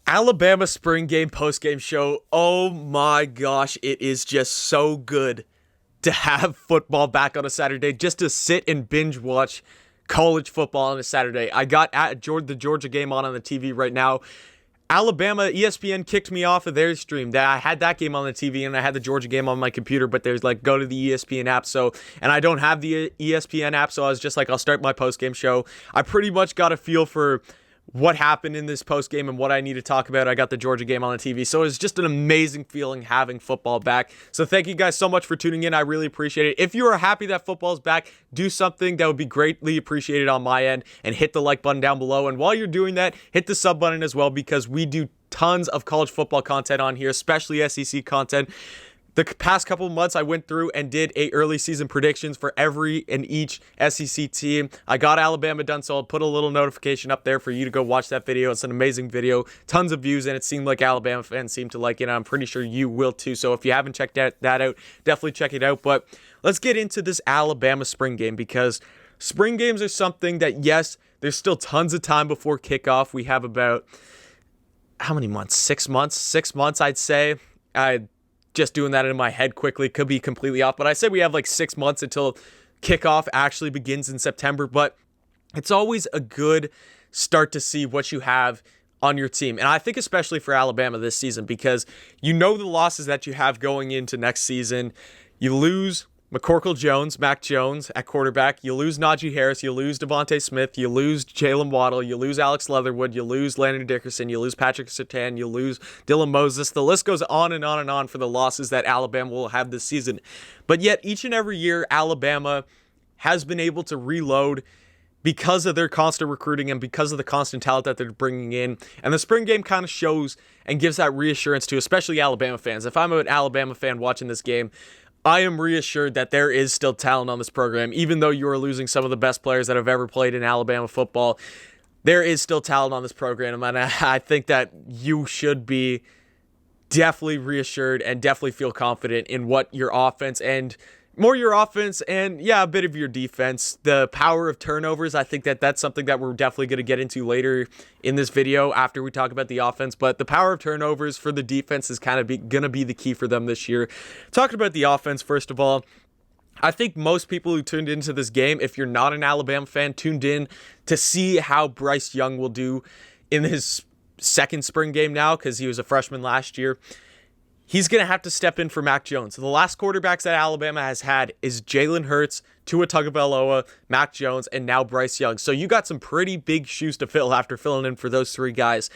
Alabama spring game post-game show. Oh my gosh, it is just so good to have football back on a Saturday, just to sit and binge watch college football on a Saturday. I got the Georgia game on the TV right now. Alabama, ESPN kicked me off of their stream. I had that game on the TV and I had the Georgia game on my computer, but there's go to the ESPN app. And I don't have the ESPN app, so I was just I'll start my post-game show. I pretty much got a feel for what happened in this post-game and what I need to talk about. I got the Georgia game on the TV, so it's just an amazing feeling having football back. So thank you guys so much for tuning in. I really appreciate it. If you are happy that football's back, do something that would be greatly appreciated on my end and hit the like button down below. And while you're doing that, hit the sub button as well, because we do tons of college football content on here, especially SEC content. The past couple of months, I went through and did early season predictions for every and each SEC team. I got Alabama done, so I'll put a little notification up there for you to go watch that video. It's an amazing video, tons of views, and it seemed like Alabama fans seemed to like it. I'm pretty sure you will too. So if you haven't checked that out, definitely check it out. But let's get into this Alabama spring game, because spring games are something that, yes, there's still tons of time before kickoff. We have about, how many months? 6 months? 6 months, I'd say. Just doing that in my head quickly, could be completely off, but I said we have 6 months until kickoff actually begins in September. But it's always a good start to see what you have on your team, and I think especially for Alabama this season, because you know the losses that you have going into next season. You lose McCorkle-Jones, Mac Jones at quarterback. You lose Najee Harris. You lose Devontae Smith. You lose Jalen Waddle. You lose Alex Leatherwood. You lose Landon Dickerson. You lose Patrick Surtain. You lose Dylan Moses. The list goes on and on and on for the losses that Alabama will have this season. But yet, each and every year, Alabama has been able to reload because of their constant recruiting and because of the constant talent that they're bringing in. And the spring game kind of shows and gives that reassurance to especially Alabama fans. If I'm an Alabama fan watching this game, I am reassured that there is still talent on this program. Even though you are losing some of the best players that have ever played in Alabama football, there is still talent on this program. And I think that you should be definitely reassured and definitely feel confident in what your offense and a bit of your defense. The power of turnovers, I think that's something that we're definitely going to get into later in this video after we talk about the offense. But the power of turnovers for the defense is kind of going to be the key for them this year. Talking about the offense, first of all, I think most people who tuned into this game, if you're not an Alabama fan, tuned in to see how Bryce Young will do in his second spring game now, because he was a freshman last year. He's going to have to step in for Mac Jones. The last quarterbacks that Alabama has had is Jalen Hurts, Tua Tagovailoa, Mac Jones, and now Bryce Young. So you got some pretty big shoes to fill after filling in for those three guys.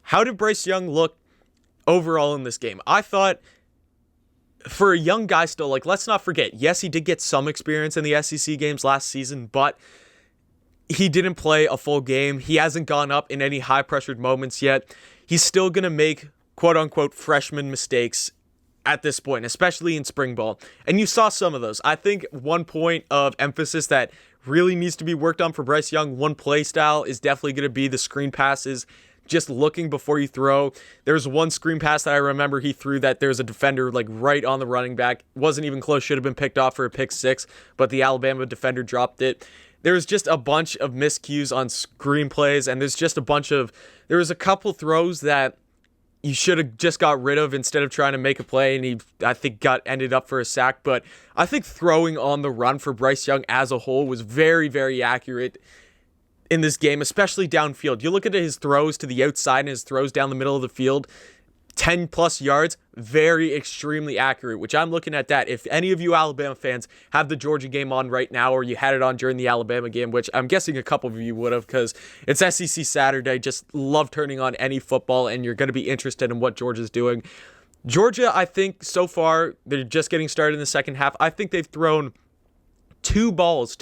How did Bryce Young look overall in this game? I thought, for a young guy still, let's not forget, yes, he did get some experience in the SEC games last season, but he didn't play a full game. He hasn't gone up in any high-pressured moments yet. He's still going to make quote-unquote freshman mistakes at this point, especially in spring ball. And you saw some of those. I think one point of emphasis that really needs to be worked on for Bryce Young, one play style, is definitely going to be the screen passes, just looking before you throw. There's one screen pass that I remember he threw that there's a defender right on the running back. Wasn't even close, should have been picked off for a pick six, but the Alabama defender dropped it. There's just a bunch of miscues on screen plays, and there was a couple throws that you should have just got rid of instead of trying to make a play, and he, I think, ended up for a sack. But I think throwing on the run for Bryce Young as a whole was very, very accurate in this game, especially downfield. You look at his throws to the outside and his throws down the middle of the field, 10 plus yards, very extremely accurate, which I'm looking at that. If any of you Alabama fans have the Georgia game on right now, or you had it on during the Alabama game, which I'm guessing a couple of you would have, because it's SEC Saturday, just love turning on any football, and you're going to be interested in what Georgia's doing. Georgia, I think so far, they're just getting started in the second half. I think they've thrown two balls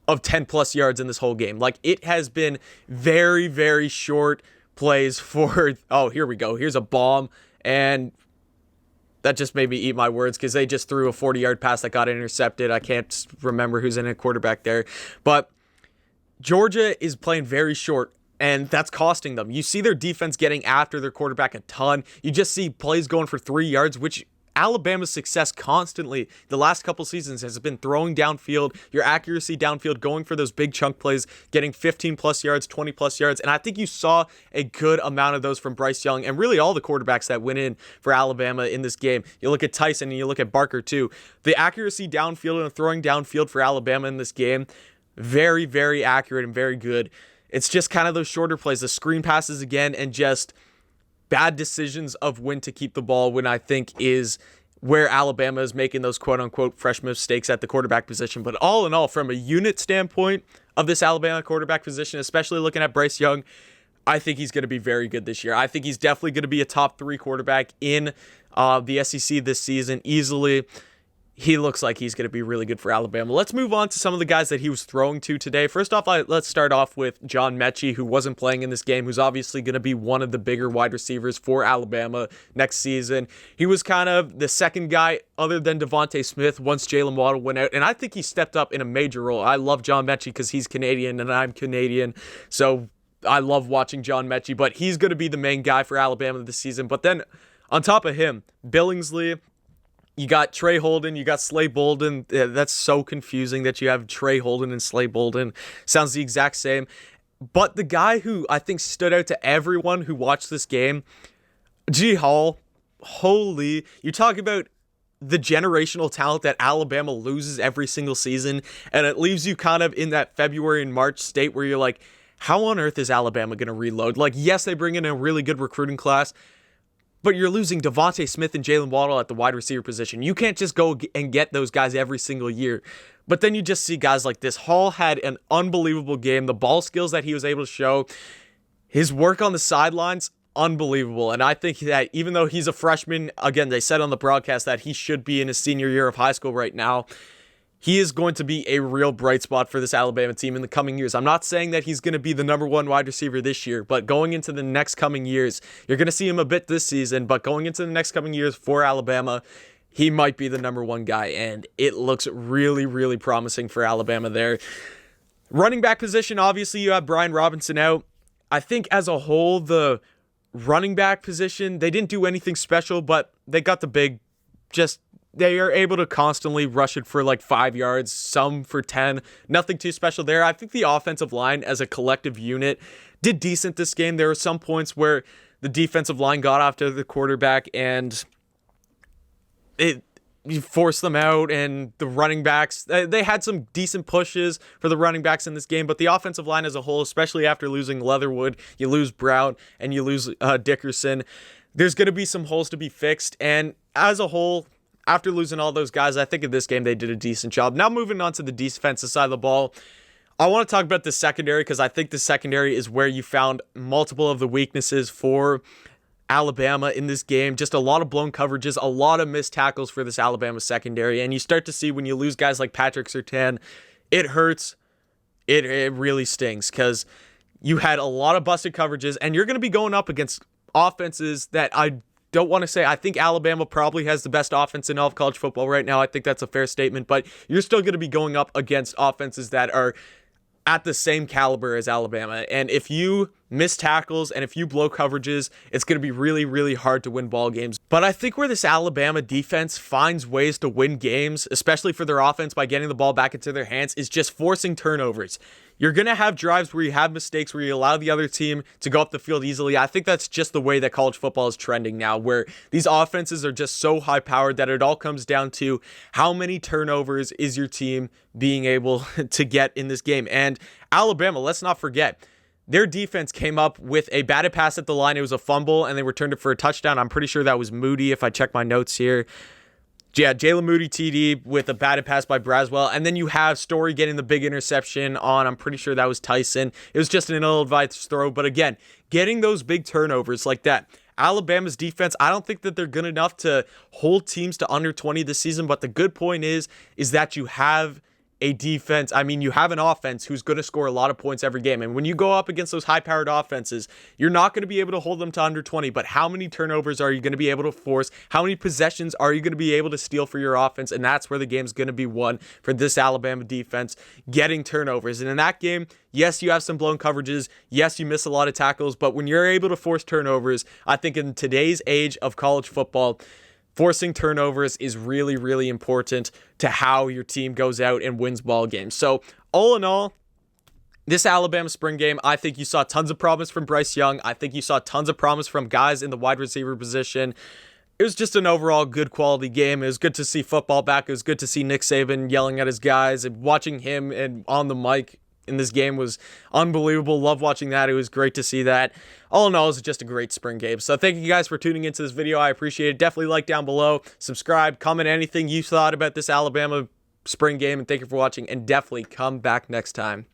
of 10 plus yards in this whole game. It has been very, very short plays for, here we go. Here's a bomb, and that just made me eat my words, because they just threw a 40-yard pass that got intercepted. I can't remember who's in a quarterback there. But Georgia is playing very short, and that's costing them. You see their defense getting after their quarterback a ton. You just see plays going for 3 yards, which Alabama's success constantly the last couple seasons has been throwing downfield, your accuracy downfield, going for those big chunk plays, getting 15 plus yards, 20 plus yards. And I think you saw a good amount of those from Bryce Young and really all the quarterbacks that went in for Alabama in this game. You look at Tyson and you look at Barker too. The accuracy downfield and throwing downfield for Alabama in this game, very, very accurate and very good. It's just kind of those shorter plays, the screen passes again, and just bad decisions of when to keep the ball, when I think is where Alabama is making those quote-unquote fresh mistakes at the quarterback position. But all in all, from a unit standpoint of this Alabama quarterback position, especially looking at Bryce Young, I think he's going to be very good this year. I think he's definitely going to be a top 3 quarterback in the SEC this season easily. He looks like he's going to be really good for Alabama. Let's move on to some of the guys that he was throwing to today. First off, let's start off with John Metchi, who wasn't playing in this game, who's obviously going to be one of the bigger wide receivers for Alabama next season. He was kind of the second guy other than Devontae Smith once Jalen Waddle went out, and I think he stepped up in a major role. I love John Metchi because he's Canadian and I'm Canadian, so I love watching John Metchi, but he's going to be the main guy for Alabama this season. But then on top of him, Billingsley, you got Trey Holden, you got Slay Bolden. Yeah, that's so confusing that you have Trey Holden and Slay Bolden. Sounds the exact same. But the guy who I think stood out to everyone who watched this game, G. Hall, holy, you talk about the generational talent that Alabama loses every single season, and it leaves you kind of in that February and March state where you're like, how on earth is Alabama going to reload? Like, yes, they bring in a really good recruiting class, but you're losing Devontae Smith and Jalen Waddle at the wide receiver position. You can't just go and get those guys every single year. But then you just see guys like this. Hall had an unbelievable game. The ball skills that he was able to show, his work on the sidelines, unbelievable. And I think that even though he's a freshman, again, they said on the broadcast that he should be in his senior year of high school right now. He is going to be a real bright spot for this Alabama team in the coming years. I'm not saying that he's going to be the number 1 wide receiver this year, but going into the next coming years, you're going to see him a bit this season, but going into the next coming years for Alabama, he might be the number 1 guy, and it looks really, really promising for Alabama there. Running back position, obviously you have Brian Robinson out. I think as a whole, the running back position, they didn't do anything special, but they got the big, they are able to constantly rush it for like 5 yards, some for 10. Nothing too special there. I think the offensive line as a collective unit did decent this game. There were some points where the defensive line got after the quarterback and you forced them out, and the running backs, they had some decent pushes for the running backs in this game, but the offensive line as a whole, especially after losing Leatherwood, you lose Brown and you lose Dickerson. There's going to be some holes to be fixed, and as a whole, after losing all those guys, I think in this game they did a decent job. Now moving on to the defensive side of the ball, I want to talk about the secondary because I think the secondary is where you found multiple of the weaknesses for Alabama in this game. Just a lot of blown coverages, a lot of missed tackles for this Alabama secondary, and you start to see when you lose guys like Patrick Surtain, it hurts. It really stings because you had a lot of busted coverages, and you're going to be going up against offenses that I don't want to say, I think Alabama probably has the best offense in all of college football right now. I think that's a fair statement, but you're still going to be going up against offenses that are at the same caliber as Alabama. And if you miss tackles and if you blow coverages, it's going to be really, really hard to win ball games. But I think where this Alabama defense finds ways to win games, especially for their offense by getting the ball back into their hands, is just forcing turnovers. You're going to have drives where you have mistakes, where you allow the other team to go up the field easily. I think that's just the way that college football is trending now, where these offenses are just so high-powered that it all comes down to how many turnovers is your team being able to get in this game. And Alabama, let's not forget, their defense came up with a batted pass at the line. It was a fumble, and they returned it for a touchdown. I'm pretty sure that was Moody, if I check my notes here. Yeah, Jalen Moody TD with a batted pass by Braswell. And then you have Story getting the big interception on, I'm pretty sure that was Tyson. It was just an ill-advised throw. But again, getting those big turnovers like that. Alabama's defense, I don't think that they're good enough to hold teams to under 20 this season. But the good point is that you have a defense. I mean, you have an offense who's going to score a lot of points every game. And when you go up against those high-powered offenses, you're not going to be able to hold them to under 20. But how many turnovers are you going to be able to force? How many possessions are you going to be able to steal for your offense? And that's where the game's going to be won for this Alabama defense, getting turnovers. And in that game, yes, you have some blown coverages. Yes, you miss a lot of tackles. But when you're able to force turnovers, I think in today's age of college football, forcing turnovers is really, really important to how your team goes out and wins ball games. So all in all, this Alabama spring game, I think you saw tons of promise from Bryce Young. I think you saw tons of promise from guys in the wide receiver position. It was just an overall good quality game. It was good to see football back. It was good to see Nick Saban yelling at his guys, and watching him and on the mic in this game was unbelievable. Love watching that. It was great to see that. All in all, it was just a great spring game. So thank you guys for tuning into this video. I appreciate it. Definitely like down below, subscribe, comment anything you thought about this Alabama spring game, and thank you for watching, and definitely come back next time.